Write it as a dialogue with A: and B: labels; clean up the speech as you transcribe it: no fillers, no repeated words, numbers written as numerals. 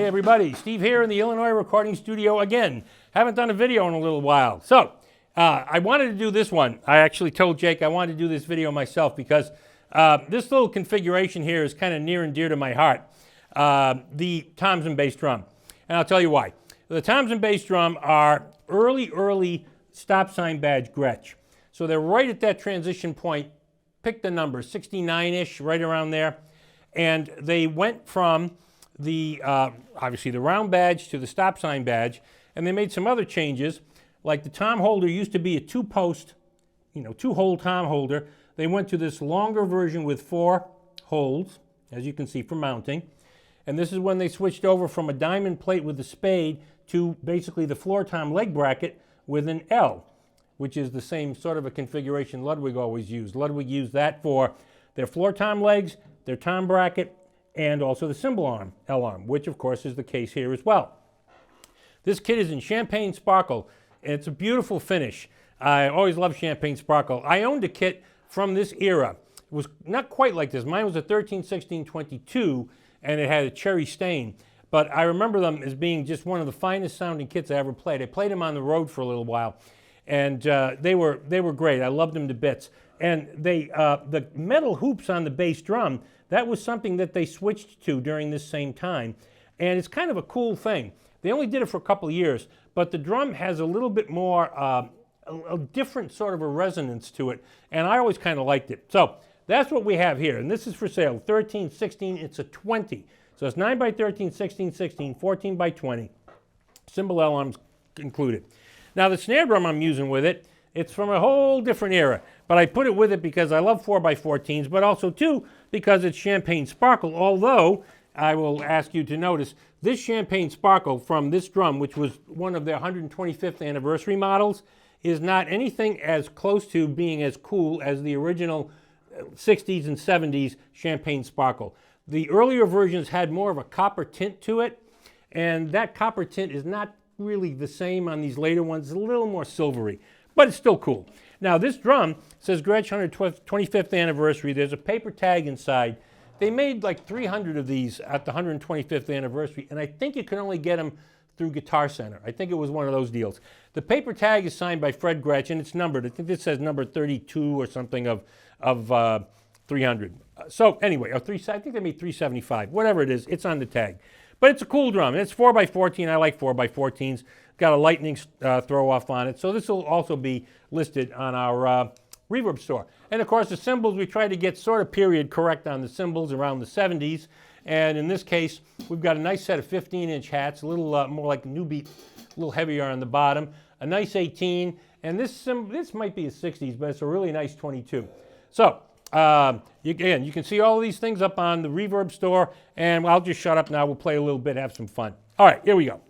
A: everybody, Steve here in the Illinois recording studio again. Haven't done a video in a little while. So, I wanted to do this one. I actually told Jake I wanted to do this video myself because this little configuration here is kind of near and dear to my heart. The toms and bass drum. And I'll tell you why. The toms and bass drum are early stop sign badge Gretsch. So they're right at that transition point. Pick the number, 69-ish, right around there. And they went from the, obviously the round badge to the stop sign badge, and they made some other changes, like the tom holder used to be a two-post, two-hole tom holder. They went to this longer version with 4 holes, as you can see, for mounting. And this is when they switched over from a diamond plate with a spade to basically the floor tom leg bracket with an L, which is the same sort of a configuration Ludwig always used. Ludwig used that for their floor tom legs, their tom bracket, and also the cymbal arm, L arm, which of course is the case here as well. This kit is in champagne sparkle, and it's a beautiful finish. I always love champagne sparkle. I owned a kit from this era. It was not quite like this. Mine was a 13-16-22, and it had a cherry stain. But I remember them as being just one of the finest sounding kits I ever played. I played them on the road for a little while, and they were great. I loved them to bits. And the metal hoops on the bass drum, that was something that they switched to during this same time. And it's kind of a cool thing. They only did it for a couple of years, but the drum has a little bit more, a different sort of a resonance to it, and I always kind of liked it. So that's what we have here, and this is for sale, 13-16, it's a 20. So it's 9 by 13, 16, 16, 14 by 20, cymbal L arms included. Now the snare drum I'm using with it, it's from a whole different era, but I put it with it because I love 4x14s, but also too because it's champagne sparkle, although I will ask you to notice this champagne sparkle from this drum, which was one of their 125th anniversary models, is not anything as close to being as cool as the original 60s and 70s champagne sparkle. The earlier versions had more of a copper tint to it, and that copper tint is not really the same on these later ones. It's a little more silvery, but it's still cool. Now this drum says Gretsch 125th anniversary. There's a paper tag inside. They made like 300 of these at the 125th anniversary, and I think you can only get them through Guitar Center. I think it was one of those deals. The paper tag is signed by Fred Gretsch, and it's numbered. I think this says number 32 or something of 300. So anyway, I think they made 375. Whatever it is, it's on the tag. But it's a cool drum. It's 4x14. I like 4x14s. Got a lightning throw-off on it. So this will also be listed on our reverb store. And of course the cymbals, we try to get sort of period correct on the cymbals around the 70s. And in this case, we've got a nice set of 15-inch hats, a little more like a new beat, a little heavier on the bottom, a nice 18, and this might be a 60s, but it's a really nice 22. So, again, you can see all of these things up on the reverb store, and I'll just shut up now. We'll play a little bit, have some fun. All right, here we go.